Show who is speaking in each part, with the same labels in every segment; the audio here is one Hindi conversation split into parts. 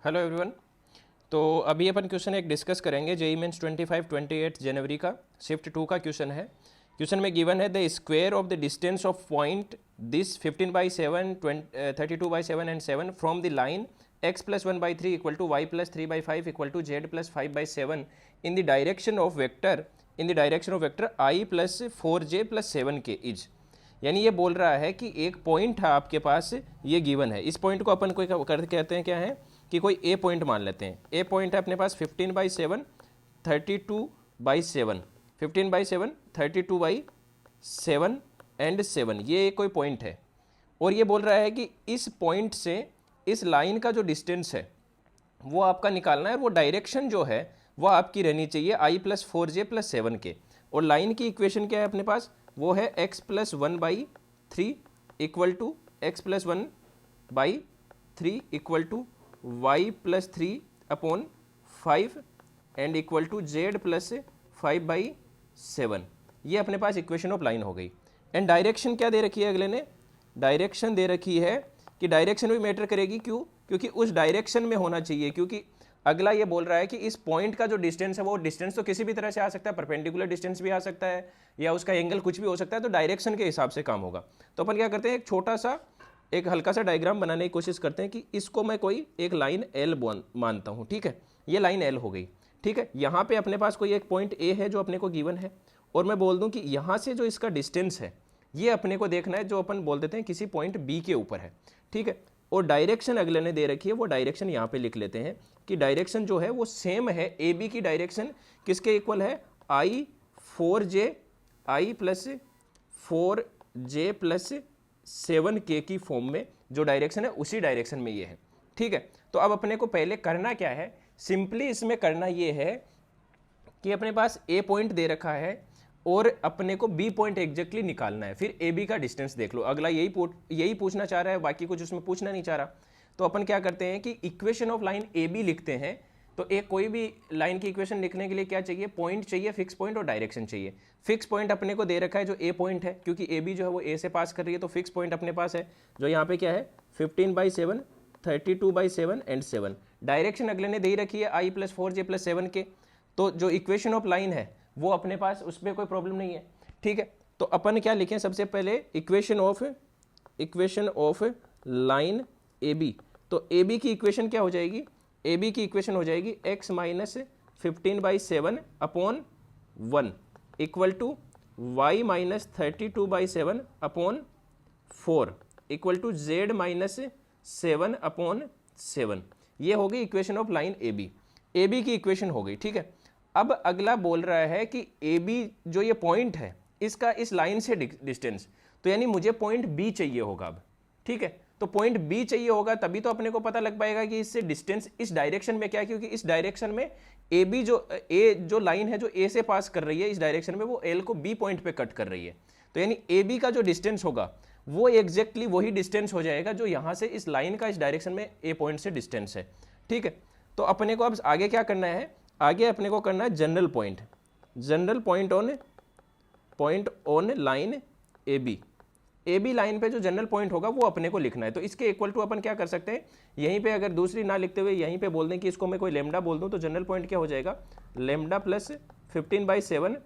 Speaker 1: Hello everyone. तो अभी अपन क्वेश्चन एक डिस्कस करेंगे जेई मेंस 25-28 जनवरी का शिफ्ट 2 का क्वेश्चन है। क्वेश्चन में गिवन है the square of the distance of point this 15/7 32/7 and 7 from the line x + 1/3 equal to y + 3/5 equal to z + 5/7 in the direction of vector I + 4j + 7k is. यानी ये बोल रहा है कि एक पॉइंट है आपके पास, ये गिवन है। इस पॉइंट को अपन कोई कहते हैं क्या है कि कोई ए पॉइंट मान लेते हैं। ए पॉइंट है अपने पास 15/7 32/7 15/7 32/7 एंड 7, ये कोई पॉइंट है। और ये बोल रहा है कि इस पॉइंट से इस लाइन का जो डिस्टेंस है वो आपका निकालना है, और वो डायरेक्शन जो है वो आपकी रहनी चाहिए I + 4j + 7k। और लाइन की इक्वेशन क्या है अपने पास, वो है x + 1/3 equal to x + 1/3 equal to y + 3/5 and equal to z + 5/7। ये अपने पास इक्वेशन ऑफ लाइन हो गई। एंड डायरेक्शन क्या दे रखी है अगले ने, डायरेक्शन दे रखी है कि डायरेक्शन भी मैटर करेगी। क्यों? क्योंकि उस डायरेक्शन में होना चाहिए, क्योंकि अगला ये बोल रहा है कि इस पॉइंट का जो डिस्टेंस है वो डिस्टेंस तो किसी भी तरह से आ सकता है, परपेंडिकुलर डिस्टेंस भी आ सकता है या उसका एंगल कुछ भी हो सकता है, तो डायरेक्शन के हिसाब से काम होगा। तो अपन क्या करते हैं, एक छोटा सा एक हल्का सा डायग्राम बनाने की कोशिश करते हैं कि इसको मैं कोई एक लाइन एल मानता हूँ। ठीक है, ये लाइन एल हो गई। ठीक है, यहाँ पे अपने पास कोई एक पॉइंट ए है जो अपने को गिवन है, और मैं बोल दूँ कि यहाँ से जो इसका डिस्टेंस है ये अपने को देखना है, जो अपन बोल देते हैं किसी पॉइंट बी के ऊपर है। ठीक है, और डायरेक्शन अगले ने दे रखी है, वो डायरेक्शन यहाँ पे लिख लेते हैं कि डायरेक्शन जो है वो सेम है। ए बी की डायरेक्शन किसके इक्वल है, I + 4j + 7k की फॉर्म में जो डायरेक्शन है उसी डायरेक्शन में ये है। ठीक है, तो अब अपने को पहले करना क्या है, सिंपली इसमें करना ये है कि अपने पास ए पॉइंट दे रखा है और अपने को बी पॉइंट एग्जैक्टली निकालना है। फिर ए बी का डिस्टेंस देख लो, अगला यही पूछना चाह रहा है, बाकी कुछ उसमें पूछना नहीं चाह रहा। तो अपन क्या करते हैं कि equation of line A B लिखते हैं। तो एक कोई भी लाइन की इक्वेशन लिखने के लिए क्या चाहिए, पॉइंट चाहिए, फिक्स पॉइंट और डायरेक्शन चाहिए। फिक्स पॉइंट अपने को दे रखा है जो ए पॉइंट है, क्योंकि ए बी जो है वो ए से पास कर रही है, तो फिक्स पॉइंट अपने पास है जो यहाँ पे क्या है 15/7 32/7 एंड 7। डायरेक्शन अगले ने दे रखी है I + 4j + 7k। तो जो इक्वेशन ऑफ लाइन है वो अपने पास, उस पर कोई प्रॉब्लम नहीं है। ठीक है, तो अपन क्या लिखें, सबसे पहले equation of line A B. तो ए बी की इक्वेशन क्या हो जाएगी, ए बी की इक्वेशन हो जाएगी x - 15/7/1 equal to y - 32/7/4 equal to z - 7/7। ये हो गई equation of line A B. A B की इक्वेशन हो गई। ठीक है, अब अगला बोल रहा है कि ए बी जो ये पॉइंट है इसका इस लाइन से डिस्टेंस, तो यानी मुझे पॉइंट बी चाहिए होगा अब। ठीक है, तो पॉइंट बी चाहिए होगा, तभी तो अपने को पता लग पाएगा कि इससे डिस्टेंस इस डायरेक्शन में क्या है, क्योंकि इस डायरेक्शन में ए बी जो लाइन है जो ए से पास कर रही है इस डायरेक्शन में, वो एल को बी पॉइंट पे कट कर रही है। तो यानी ए बी का जो डिस्टेंस होगा वो एग्जैक्टली वही डिस्टेंस हो जाएगा जो यहां से इस लाइन का इस डायरेक्शन में ए पॉइंट से डिस्टेंस है। ठीक है, तो अपने को अब आगे क्या करना है, आगे अपने को करना है general point on line A B line पे जो जनरल पॉइंट होगा वो अपने को लिखना है। तो इसके इक्वल टू अपन क्या कर सकते हैं, यहीं पे अगर दूसरी ना लिखते हुए यहीं पे बोल दें कि इसको मैं कोई लेमडा बोल दूं, तो जनरल पॉइंट क्या हो जाएगा, लेमडा + 15/7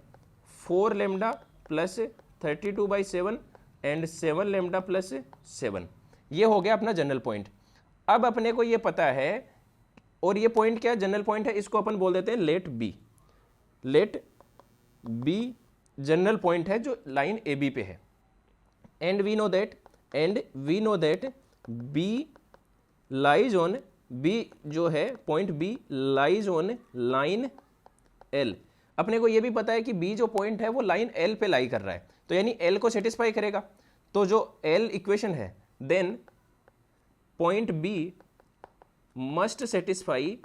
Speaker 1: 4 लेमडा + 32/7 एंड 7 लेमडा + 7। ये हो गया अपना जनरल पॉइंट। अब अपने को ये पता है, और ये पॉइंट क्या जनरल पॉइंट है, इसको अपन बोल देते हैं लेट बी जनरल पॉइंट है जो लाइन ए बी पे है। And we know that B lies on, B जो है point B lies on line L. अपने को ये भी पता है कि बी जो पॉइंट है वो लाइन एल पे लाई कर रहा है, तो यानी एल को सेटिस्फाई करेगा। तो जो एल इक्वेशन है, then point B must satisfy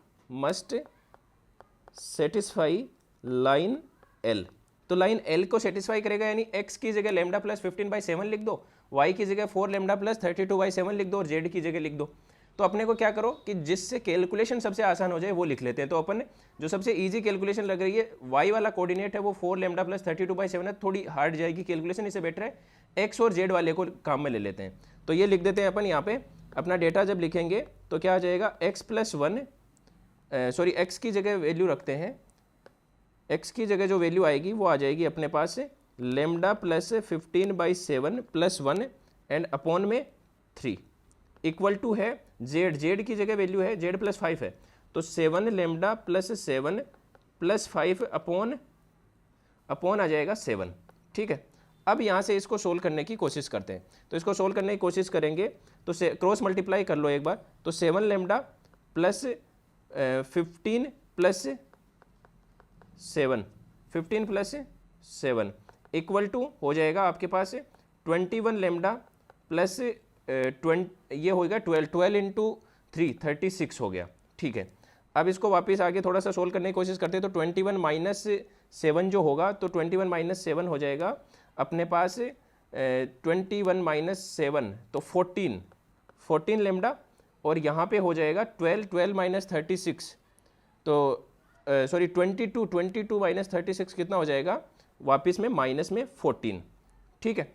Speaker 1: line L. तो लाइन एल को सेटिस्फाई करेगा, यानी x की जगह लेमडा + 15/7 लिख दो, y की जगह 4 लेमडा + 32/7 लिख दो, और z की जगह लिख दो। तो अपने को क्या करो कि जिससे कैलकुलेशन सबसे आसान हो जाए वो लिख लेते हैं। तो अपन जो सबसे इजी कैलकुलेशन लग रही है, y वाला कोऑर्डिनेट है वो 4 लेमडा + 32/7 है, थोड़ी हार्ड जाएगी कैलकुलेशन, इससे बेटर है x और z वाले को काम में ले लेते हैं। तो ये लिख देते हैं अपन यहाँ पे अपना डेटा जब लिखेंगे तो क्या आ जाएगा, x plus one, sorry x की जगह वैल्यू रखते हैं, x की जगह जो वैल्यू आएगी वो आ जाएगी अपने पास lambda plus 15/7 plus 1 and upon में 3 इक्वल टू है z की जगह वैल्यू है z प्लस 5 है, तो 7 लेमडा प्लस 7 प्लस 5 अपॉन आ जाएगा 7। ठीक है, अब यहाँ से इसको सोल्व करने की कोशिश करते हैं। तो इसको सोल्व करने की कोशिश करेंगे तो क्रॉस मल्टीप्लाई कर लो एक बार, तो 7 lambda plus 15 plus 7, 15 plus 7 equal to हो जाएगा आपके पास 21 लेमडा प्लस 20, ये होगा 12 इंटू 3 36 हो गया। ठीक है, अब इसको वापस आगे थोड़ा सा सोल्व करने की कोशिश करते हैं, तो 21 माइनस 7 जो होगा, तो 21 माइनस 7 हो जाएगा अपने पास 21 माइनस 7 तो 14 लेमडा, और यहाँ पे हो जाएगा 12 माइनस 36 तो सॉरी 22 माइनस 36 कितना हो जाएगा वापस में माइनस में 14। ठीक है,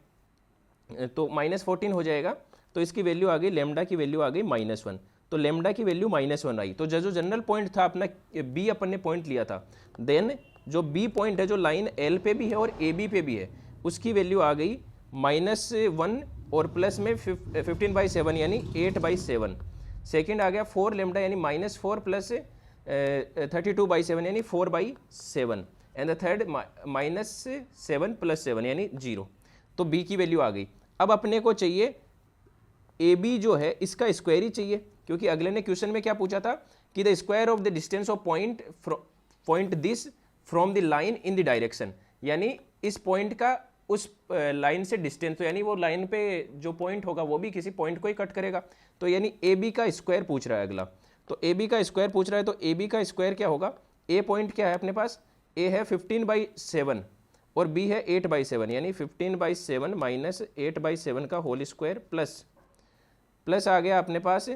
Speaker 1: तो माइनस 14 हो जाएगा, तो इसकी वैल्यू आ गई, लेमडा की वैल्यू आ गई -1, तो लेमडा की वैल्यू -1 आई। तो जो जनरल पॉइंट था अपना बी, अपन ने पॉइंट लिया था, देन जो बी पॉइंट है जो लाइन एल पे भी है और ए बी पे भी है, उसकी वैल्यू आ गई -1 और प्लस में 15/7 यानी 8/7। सेकेंड आ गया 4 लेमडा यानी -4 प्लस 32/7 यानी 4/7, एंड द थर्ड -7 प्लस 7 यानी 0। तो बी की वैल्यू आ गई। अब अपने को चाहिए ए बी जो है इसका स्क्वायर ही चाहिए, क्योंकि अगले ने क्वेश्चन में क्या पूछा था कि the square of the distance of point this from the line in the direction, यानी इस पॉइंट का उस लाइन से डिस्टेंस, तो यानी वो लाइन पे जो पॉइंट होगा वो भी किसी पॉइंट को ही कट करेगा, तो यानी ए बी का स्क्वायर पूछ रहा है अगला। तो ए बी का स्क्वायर पूछ रहा है, तो ए बी का स्क्वायर क्या होगा, ए पॉइंट क्या है अपने पास, ए है 15/7 और बी है 8/7, यानी 15/7 माइनस 8/7 का होल स्क्वायर प्लस आ गया अपने पास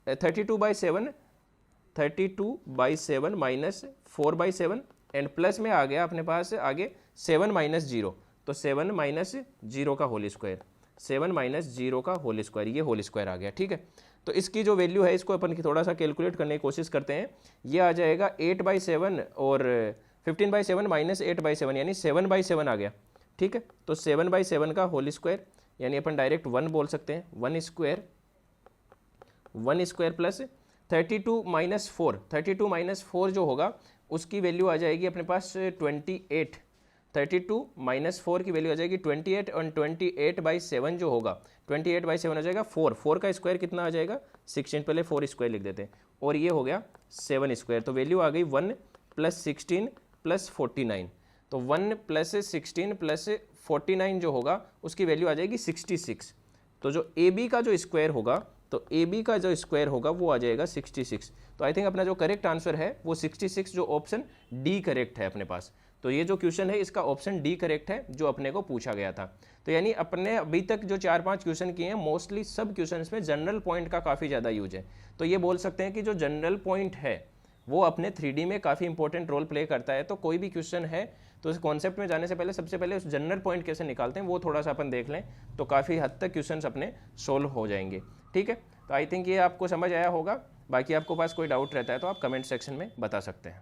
Speaker 1: 32/7 माइनस 4/7, एंड प्लस में आ गया अपने पास आगे 7 माइनस 0, तो 7 माइनस 0 का होल स्क्वायर, 7 माइनस 0 का होल स्क्वायर, ये होल स्क्वायर आ गया। ठीक है, तो इसकी जो वैल्यू है इसको अपन की थोड़ा सा कैलकुलेट करने की कोशिश करते हैं। ये आ जाएगा 8/7 और 15/7 माइनस 8/7 यानी 7/7 आ गया। ठीक है, तो 7/7 का होल स्क्वायर यानी अपन डायरेक्ट 1 बोल सकते हैं, 1 स्क्वायर प्लस 32 माइनस 4 जो होगा उसकी वैल्यू आ जाएगी अपने पास 28, 32 माइनस 4 की वैल्यू आ जाएगी 28, और 28/7 जो होगा 28/7 हो जाएगा 4 का स्क्वायर कितना आ जाएगा 16, पहले 4 स्क्वायर लिख देते हैं, और ये हो गया 7 स्क्वायर, तो वैल्यू आ गई 1 + 16 + 49, तो 1 + 16 + 49 जो होगा उसकी वैल्यू आ जाएगी 66। तो जो ए बी का जो स्क्वायर होगा, तो ए बी का जो स्क्वायर होगा वो आ जाएगा 66। तो आई थिंक अपना जो करेक्ट आंसर है वो 66, जो ऑप्शन डी करेक्ट है अपने पास। तो ये जो क्वेश्चन है इसका ऑप्शन डी करेक्ट है जो अपने को पूछा गया था। तो यानी अपने अभी तक जो 4-5 क्वेश्चन किए हैं मोस्टली सब क्वेश्चंस में जनरल पॉइंट का काफ़ी ज़्यादा यूज है। तो ये बोल सकते हैं कि जो जनरल पॉइंट है वो अपने 3D में काफ़ी इंपॉर्टेंट रोल प्ले करता है। तो कोई भी क्वेश्चन है तो इस कॉन्सेप्ट में जाने से पहले सबसे पहले उस जनरल पॉइंट कैसे निकालते हैं वो थोड़ा सा अपन देख लें, तो काफ़ी हद तक क्वेश्चंस अपने सोल्व हो जाएंगे। ठीक है, तो आई थिंक ये आपको समझ आया होगा। बाकी आपको पास कोई डाउट रहता है तो आप कमेंट सेक्शन में बता सकते हैं।